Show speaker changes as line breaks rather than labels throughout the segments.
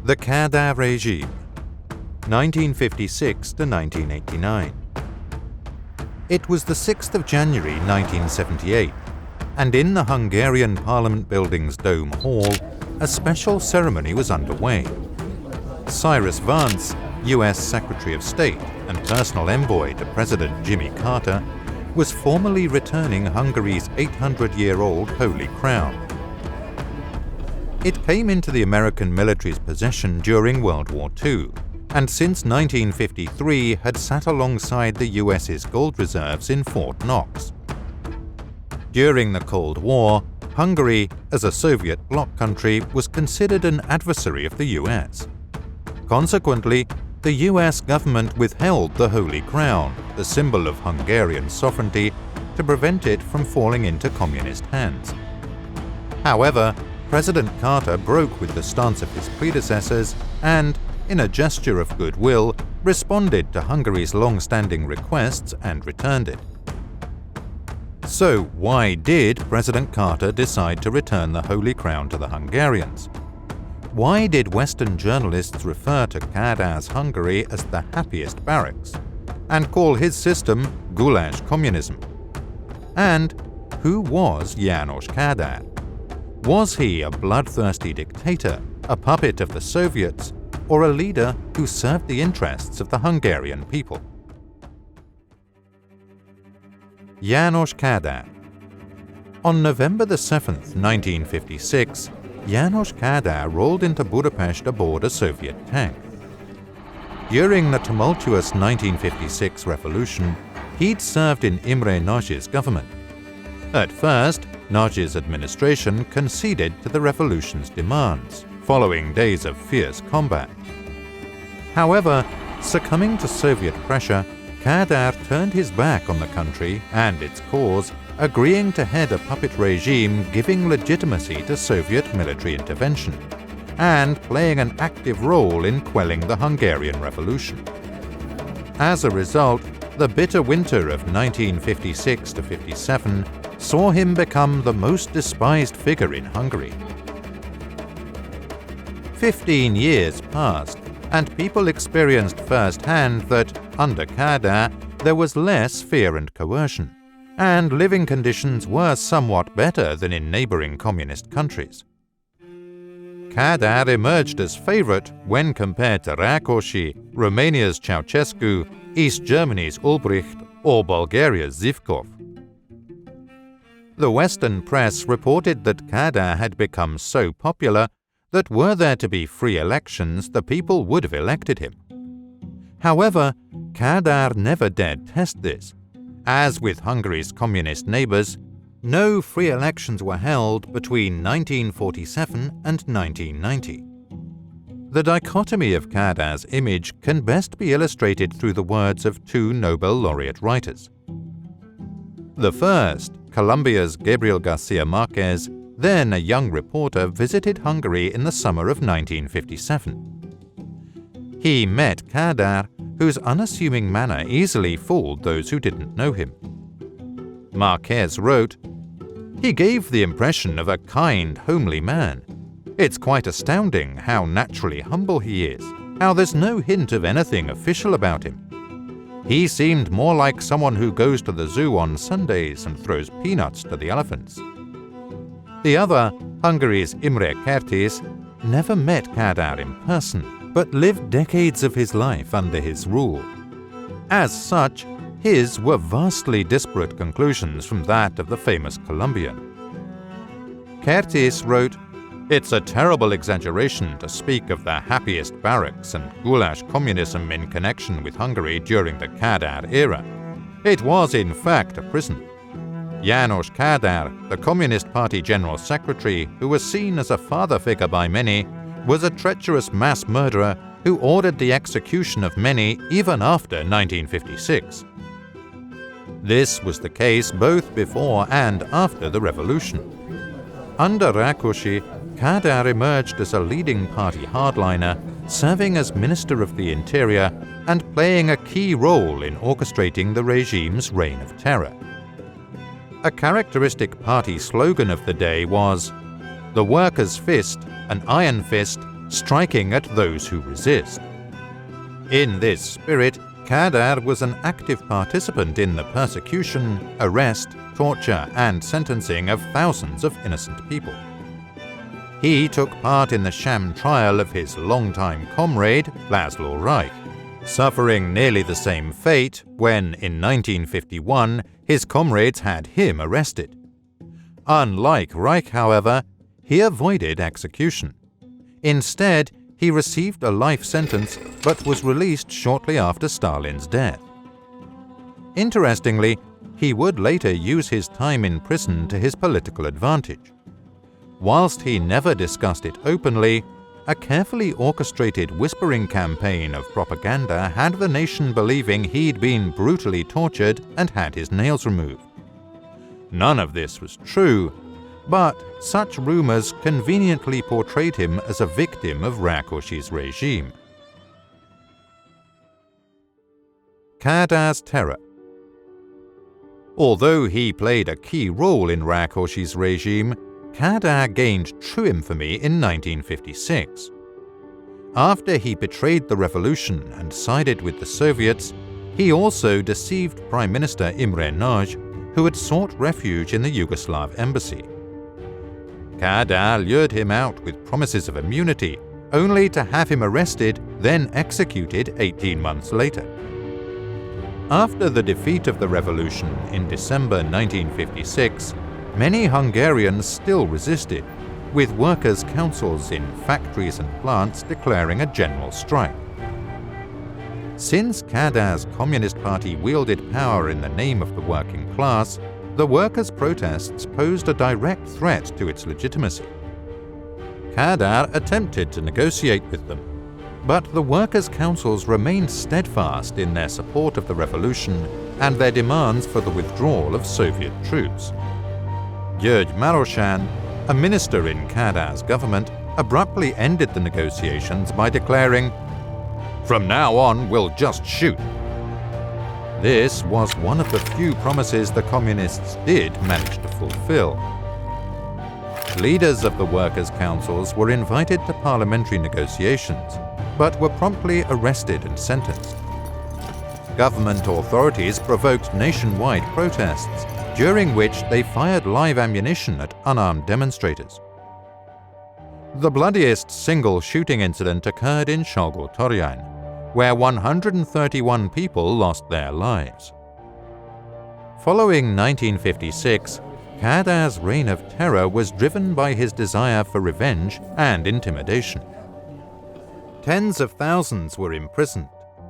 The Kádár Regime, 1956 to 1989. It was the 6th of January 1978, and in the Hungarian Parliament building's Dome Hall, a special ceremony was underway. Cyrus Vance, US Secretary of State and personal envoy to President Jimmy Carter, was formally returning Hungary's 800-year-old Holy Crown. It came into the American military's possession during World War II, and since 1953 had sat alongside the US's gold reserves in Fort Knox. During the Cold War, Hungary, as a Soviet bloc country, was considered an adversary of the US. Consequently, the US government withheld the Holy Crown, the symbol of Hungarian sovereignty, to prevent it from falling into communist hands. However, President Carter broke with the stance of his predecessors and, in a gesture of goodwill, responded to Hungary's long-standing requests and returned it. So why did President Carter decide to return the Holy Crown to the Hungarians? Why did Western journalists refer to Kádár's Hungary as the happiest barracks, and call his system Goulash communism? And who was János Kádár? Was he a bloodthirsty dictator, a puppet of the Soviets, or a leader who served the interests of the Hungarian people? János Kádár. On November 7th, 1956, János Kádár rolled into Budapest aboard a Soviet tank. During the tumultuous 1956 revolution, he'd served in Imre Nagy's government. At first, Nagy's administration conceded to the revolution's demands, following days of fierce combat. However, succumbing to Soviet pressure, Kádár turned his back on the country and its cause, agreeing to head a puppet regime giving legitimacy to Soviet military intervention, and playing an active role in quelling the Hungarian Revolution. As a result, the bitter winter of 1956 to 57 saw him become the most despised figure in Hungary. 15 years passed, and people experienced firsthand that, under Kádár, there was less fear and coercion, and living conditions were somewhat better than in neighboring communist countries. Kádár emerged as favorite when compared to Rákosi, Romania's Ceausescu, East Germany's Ulbricht, or Bulgaria's Zivkov. The Western press reported that Kádár had become so popular that were there to be free elections, the people would have elected him. However, Kádár never dared test this. As with Hungary's communist neighbors, no free elections were held between 1947 and 1990. The dichotomy of Kádár's image can best be illustrated through the words of two Nobel laureate writers. The first, Colombia's Gabriel Garcia Marquez, then a young reporter, visited Hungary in the summer of 1957. He met Kádár, whose unassuming manner easily fooled those who didn't know him. Marquez wrote, "He gave the impression of a kind, homely man. It's quite astounding how naturally humble he is, how there's no hint of anything official about him. He seemed more like someone who goes to the zoo on Sundays and throws peanuts to the elephants." The other, Hungary's Imre Kertész, never met Kádár in person, but lived decades of his life under his rule. As such, his were vastly disparate conclusions from that of the famous Colombian. Kertész wrote, "It's a terrible exaggeration to speak of the happiest barracks and Goulash communism in connection with Hungary during the Kádár era. It was in fact a prison. János Kádár, the Communist Party General Secretary, who was seen as a father figure by many, was a treacherous mass murderer who ordered the execution of many even after 1956. This was the case both before and after the revolution. Under Rákosi, Kádár emerged as a leading party hardliner, serving as Minister of the Interior and playing a key role in orchestrating the regime's reign of terror. A characteristic party slogan of the day was, "The worker's fist, an iron fist, striking at those who resist. In this spirit, Kádár was an active participant in the persecution, arrest, torture, and sentencing of thousands of innocent people. He took part in the sham trial of his longtime comrade, László Reich, suffering nearly the same fate when, in 1951, his comrades had him arrested. Unlike Reich, however, he avoided execution. Instead, he received a life sentence but was released shortly after Stalin's death. Interestingly, he would later use his time in prison to his political advantage. Whilst he never discussed it openly, a carefully orchestrated whispering campaign of propaganda had the nation believing he'd been brutally tortured and had his nails removed. None of this was true, but such rumors conveniently portrayed him as a victim of Rákosi's regime. Kádár's terror. Although he played a key role in Rákosi's regime, Kádár gained true infamy in 1956. After he betrayed the revolution and sided with the Soviets, he also deceived Prime Minister Imre Nagy, who had sought refuge in the Yugoslav embassy. Kádár lured him out with promises of immunity, only to have him arrested, then executed 18 months later. After the defeat of the revolution in December 1956, many Hungarians still resisted, with workers' councils in factories and plants declaring a general strike. Since Kádár's Communist Party wielded power in the name of the working class, the workers' protests posed a direct threat to its legitimacy. Kádár attempted to negotiate with them, but the workers' councils remained steadfast in their support of the revolution and their demands for the withdrawal of Soviet troops. György Marosán, a minister in Kádár's government, abruptly ended the negotiations by declaring, "From now on, we'll just shoot." This was one of the few promises the communists did manage to fulfill. Leaders of the workers' councils were invited to parliamentary negotiations, but were promptly arrested and sentenced. Government authorities provoked nationwide protests, during which they fired live ammunition at unarmed demonstrators. The bloodiest single shooting incident occurred in Salgótarján, where 131 people lost their lives. Following 1956, Kádár's reign of terror was driven by his desire for revenge and intimidation. Tens of thousands were imprisoned,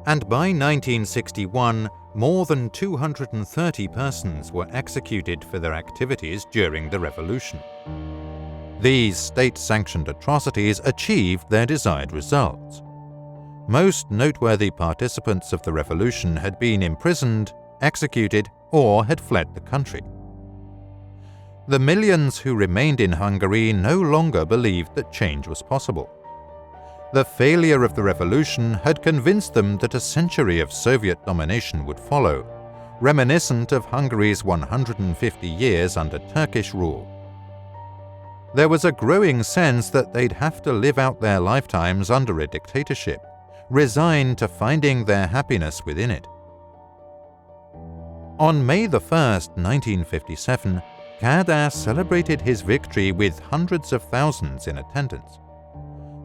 and by 1961, more than 230 persons were executed for their activities during the revolution. These state-sanctioned atrocities achieved their desired results. Most noteworthy participants of the revolution had been imprisoned, executed, or had fled the country. The millions who remained in Hungary no longer believed that change was possible. The failure of the revolution had convinced them that a century of Soviet domination would follow, reminiscent of Hungary's 150 years under Turkish rule. There was a growing sense that they'd have to live out their lifetimes under a dictatorship, resigned to finding their happiness within it. On May 1st, 1957, Kádár celebrated his victory with hundreds of thousands in attendance.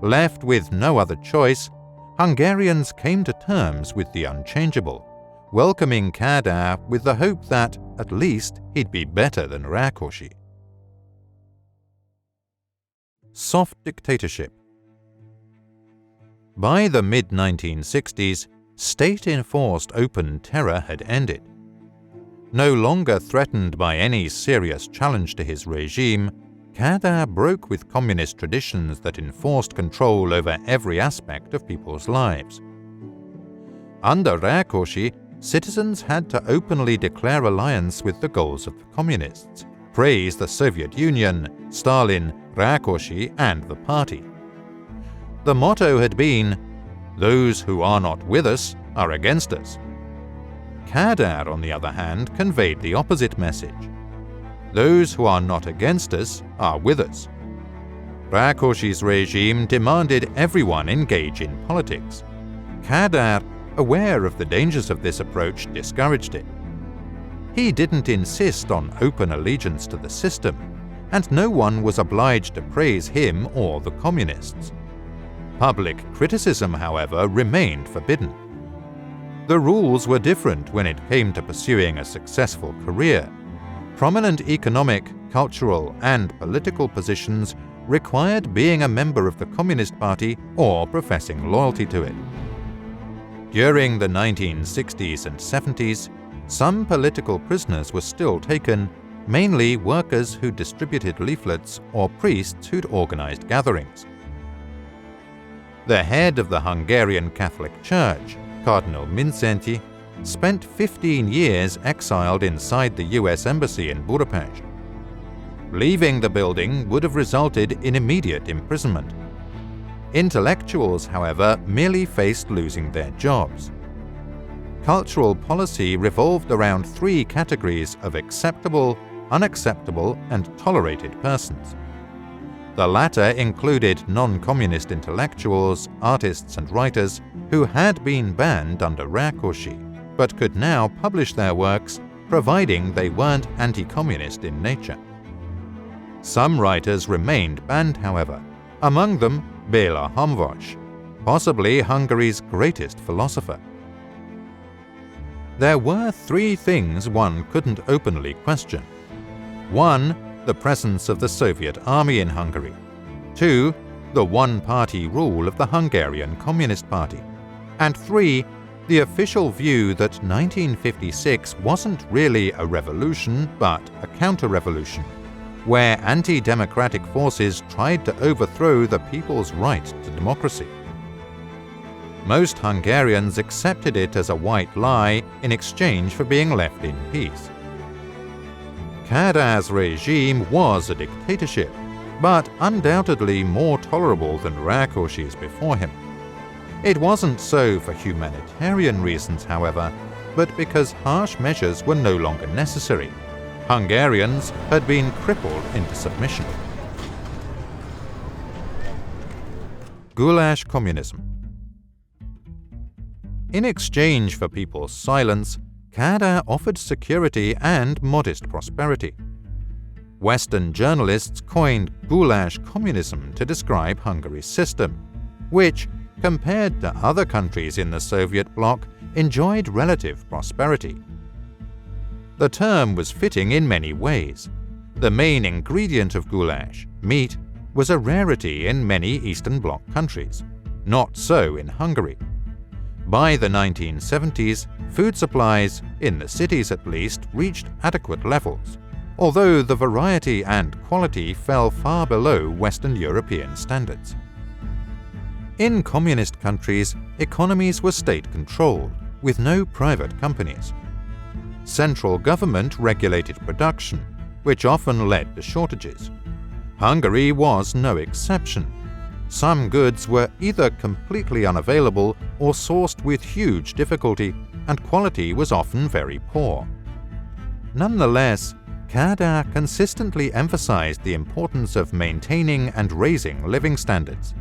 Left with no other choice, Hungarians came to terms with the unchangeable, welcoming Kádár with the hope that, at least, he'd be better than Rákosi. Soft dictatorship. By the mid-1960s, state-enforced open terror had ended. No longer threatened by any serious challenge to his regime, Kádár broke with communist traditions that enforced control over every aspect of people's lives. Under Rákosi, citizens had to openly declare alliance with the goals of the communists, praise the Soviet Union, Stalin, Rákosi, and the party. The motto had been, "Those who are not with us are against us." Kádár, on the other hand, conveyed the opposite message. Those who are not against us are with us. Rákosi's regime demanded everyone engage in politics. Kádár, aware of the dangers of this approach, discouraged it. He didn't insist on open allegiance to the system, and no one was obliged to praise him or the communists. Public criticism, however, remained forbidden. The rules were different when it came to pursuing a successful career. Prominent economic, cultural, and political positions required being a member of the Communist Party or professing loyalty to it. During the 1960s and 70s, some political prisoners were still taken, mainly workers who distributed leaflets or priests who'd organized gatherings. The head of the Hungarian Catholic Church, Cardinal Mindszenty, spent 15 years exiled inside the US Embassy in Budapest. Leaving the building would have resulted in immediate imprisonment. Intellectuals, however, merely faced losing their jobs. Cultural policy revolved around three categories of acceptable, unacceptable, and tolerated persons. The latter included non-communist intellectuals, artists, and writers who had been banned under Rákosi, but could now publish their works, providing they weren't anti-communist in nature. Some writers remained banned, however, among them Béla Hamvas, possibly Hungary's greatest philosopher. There were three things one couldn't openly question. 1. The presence of the Soviet army in Hungary. 2. The one-party rule of the Hungarian Communist Party. And 3. The official view that 1956 wasn't really a revolution but a counter-revolution, where anti-democratic forces tried to overthrow the people's right to democracy. Most Hungarians accepted it as a white lie in exchange for being left in peace. Kádár's regime was a dictatorship, but undoubtedly more tolerable than Rákosi's before him. It wasn't so for humanitarian reasons, however, but because harsh measures were no longer necessary. Hungarians had been crippled into submission. Goulash communism. In exchange for people's silence, Kádár offered security and modest prosperity. Western journalists coined Goulash communism to describe Hungary's system, which, compared to other countries in the Soviet bloc, enjoyed relative prosperity. The term was fitting in many ways. The main ingredient of goulash, meat, was a rarity in many Eastern Bloc countries. Not so in Hungary. By the 1970s, food supplies, in the cities at least, reached adequate levels, although the variety and quality fell far below Western European standards. In communist countries, economies were state-controlled, with no private companies. Central government regulated production, which often led to shortages. Hungary was no exception. Some goods were either completely unavailable or sourced with huge difficulty, and quality was often very poor. Nonetheless, Kádár consistently emphasized the importance of maintaining and raising living standards.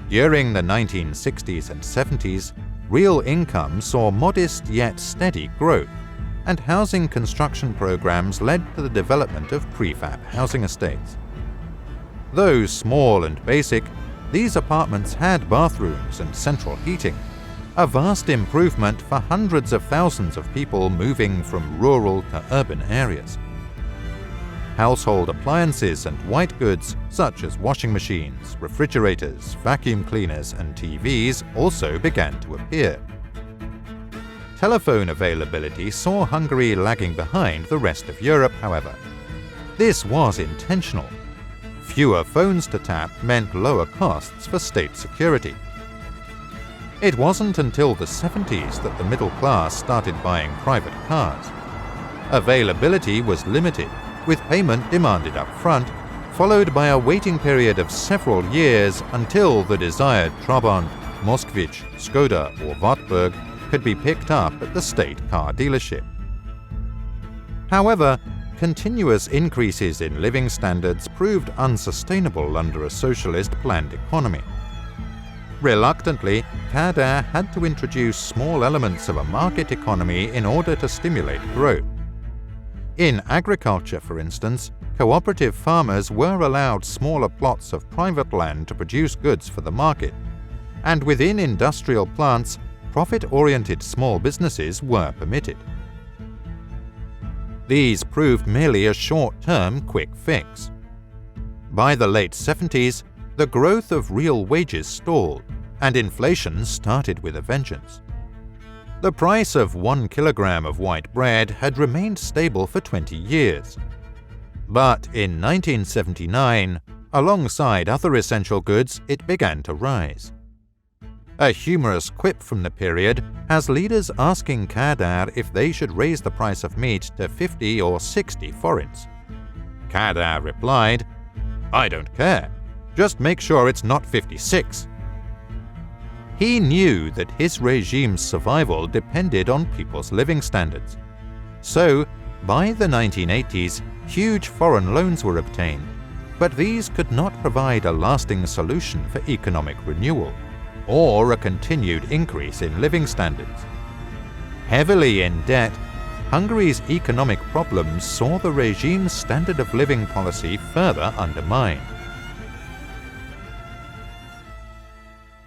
During the 1960s and 70s, real income saw modest yet steady growth, and housing construction programs led to the development of prefab housing estates. Though small and basic, these apartments had bathrooms and central heating, a vast improvement for hundreds of thousands of people moving from rural to urban areas. Household appliances and white goods such as washing machines, refrigerators, vacuum cleaners, and TVs also began to appear. Telephone availability saw Hungary lagging behind the rest of Europe, however. This was intentional. Fewer phones to tap meant lower costs for state security. It wasn't until the 70s that the middle class started buying private cars. Availability was limited, with payment demanded up front, followed by a waiting period of several years until the desired Trabant, Moskvich, Skoda, or Wartburg could be picked up at the state car dealership. However, continuous increases in living standards proved unsustainable under a socialist planned economy. Reluctantly, Kádár had to introduce small elements of a market economy in order to stimulate growth. In agriculture, for instance, cooperative farmers were allowed smaller plots of private land to produce goods for the market, and within industrial plants, profit-oriented small businesses were permitted. These proved merely a short-term quick fix. By the late 70s, the growth of real wages stalled, and inflation started with a vengeance. The price of 1 kilogram of white bread had remained stable for 20 years. But in 1979, alongside other essential goods, it began to rise. A humorous quip from the period has leaders asking Kádár if they should raise the price of meat to 50 or 60 forints. Kádár replied, "I don't care. Just make sure it's not 56. He knew that his regime's survival depended on people's living standards. So, by the 1980s, huge foreign loans were obtained, but these could not provide a lasting solution for economic renewal or a continued increase in living standards. Heavily in debt, Hungary's economic problems saw the regime's standard of living policy further undermined.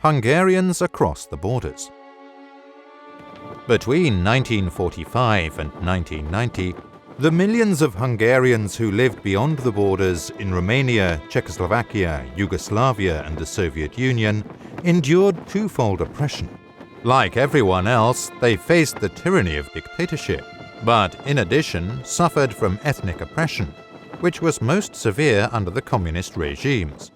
Hungarians across the borders. Between 1945 and 1990, the millions of Hungarians who lived beyond the borders in Romania, Czechoslovakia, Yugoslavia, and the Soviet Union endured twofold oppression. Like everyone else, they faced the tyranny of dictatorship, but in addition suffered from ethnic oppression, which was most severe under the communist regimes.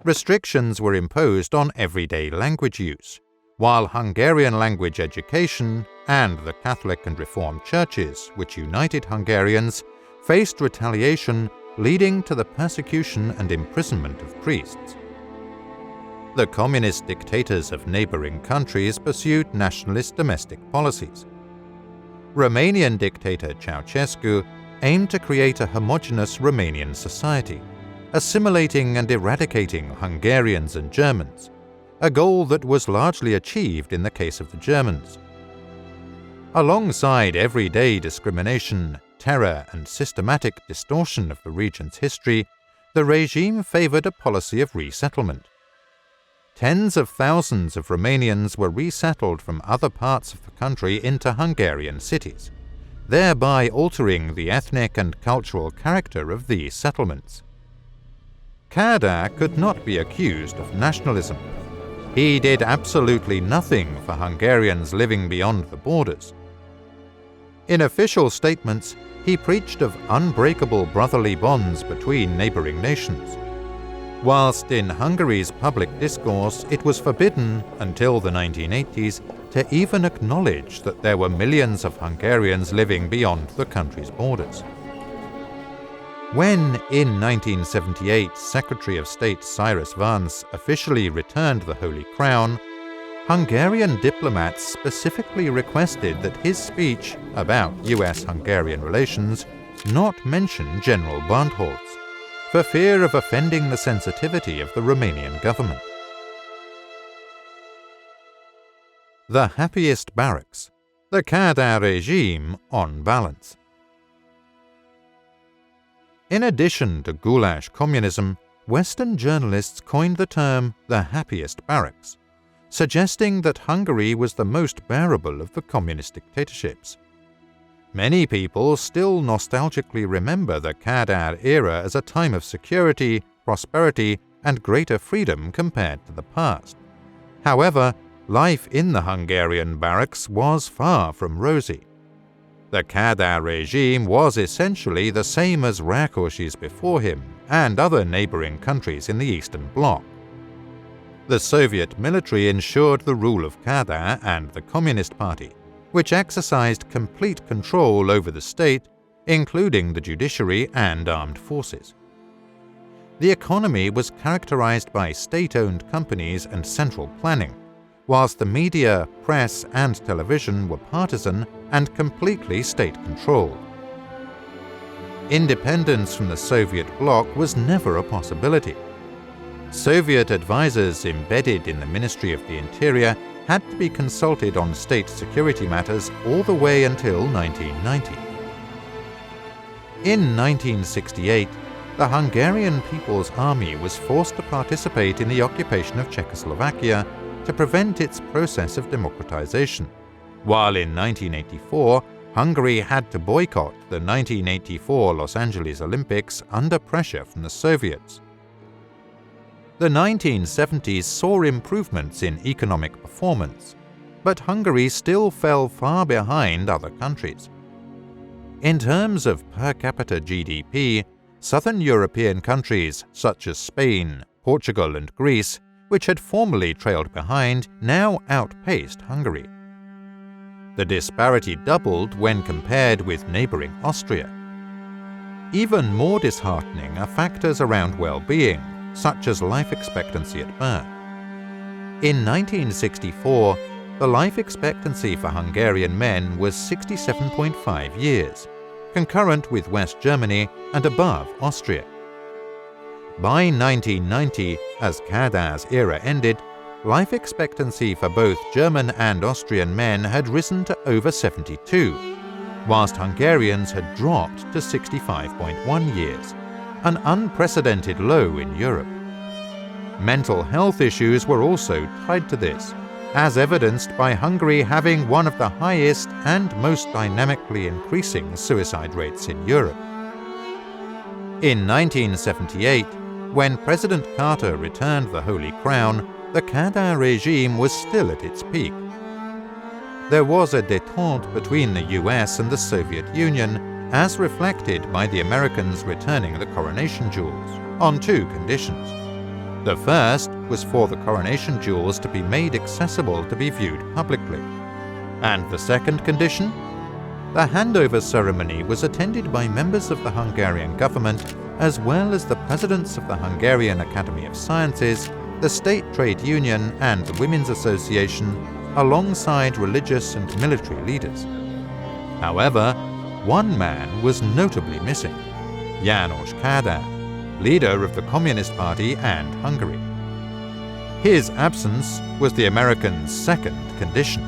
Restrictions were imposed on everyday language use, while Hungarian language education and the Catholic and Reformed churches, which united Hungarians, faced retaliation leading to the persecution and imprisonment of priests. The communist dictators of neighboring countries pursued nationalist domestic policies. Romanian dictator Ceausescu aimed to create a homogeneous Romanian society, assimilating and eradicating Hungarians and Germans, a goal that was largely achieved in the case of the Germans. Alongside everyday discrimination, terror, and systematic distortion of the region's history, the regime favored a policy of resettlement. Tens of thousands of Romanians were resettled from other parts of the country into Hungarian cities, thereby altering the ethnic and cultural character of these settlements. Kádár could not be accused of nationalism. He did absolutely nothing for Hungarians living beyond the borders. In official statements, he preached of unbreakable brotherly bonds between neighboring nations, whilst in Hungary's public discourse it was forbidden until the 1980s to even acknowledge that there were millions of Hungarians living beyond the country's borders. When, in 1978, Secretary of State Cyrus Vance officially returned the Holy Crown, Hungarian diplomats specifically requested that his speech about US-Hungarian relations not mention General Barntholz, for fear of offending the sensitivity of the Romanian government. The happiest barracks, the Kádár regime on balance. In addition to Goulash communism, Western journalists coined the term the happiest barracks, suggesting that Hungary was the most bearable of the communist dictatorships. Many people still nostalgically remember the Kádár era as a time of security, prosperity, and greater freedom compared to the past. However, life in the Hungarian barracks was far from rosy. The Kádár regime was essentially the same as Rákóczi's before him and other neighboring countries in the Eastern Bloc. The Soviet military ensured the rule of Kádár and the Communist Party, which exercised complete control over the state, including the judiciary and armed forces. The economy was characterized by state-owned companies and central planning, whilst the media, press, and television were partisan and completely state-controlled. Independence from the Soviet bloc was never a possibility. Soviet advisors embedded in the Ministry of the Interior had to be consulted on state security matters all the way until 1990. In 1968, the Hungarian People's Army was forced to participate in the occupation of Czechoslovakia to prevent its process of democratization, while in 1984, Hungary had to boycott the 1984 Los Angeles Olympics under pressure from the Soviets. The 1970s saw improvements in economic performance, but Hungary still fell far behind other countries. In terms of per capita GDP, Southern European countries such as Spain, Portugal, and Greece, which had formerly trailed behind, now outpaced Hungary. The disparity doubled when compared with neighboring Austria. Even more disheartening are factors around well-being, such as life expectancy at birth. In 1964, the life expectancy for Hungarian men was 67.5 years, concurrent with West Germany and above Austria. By 1990, as Kádár's era ended, life expectancy for both German and Austrian men had risen to over 72, whilst Hungarians had dropped to 65.1 years, an unprecedented low in Europe. Mental health issues were also tied to this, as evidenced by Hungary having one of the highest and most dynamically increasing suicide rates in Europe. In 1978, when President Carter returned the Holy Crown, the Kádár regime was still at its peak. There was a détente between the US and the Soviet Union, as reflected by the Americans returning the coronation jewels, on two conditions. The first was for the coronation jewels to be made accessible to be viewed publicly. And the second condition? The handover ceremony was attended by members of the Hungarian government, as well as the presidents of the Hungarian Academy of Sciences, the State Trade Union, and the Women's Association, alongside religious and military leaders. However, one man was notably missing: János Kádár, leader of the Communist Party and Hungary. His absence was the Americans' second condition.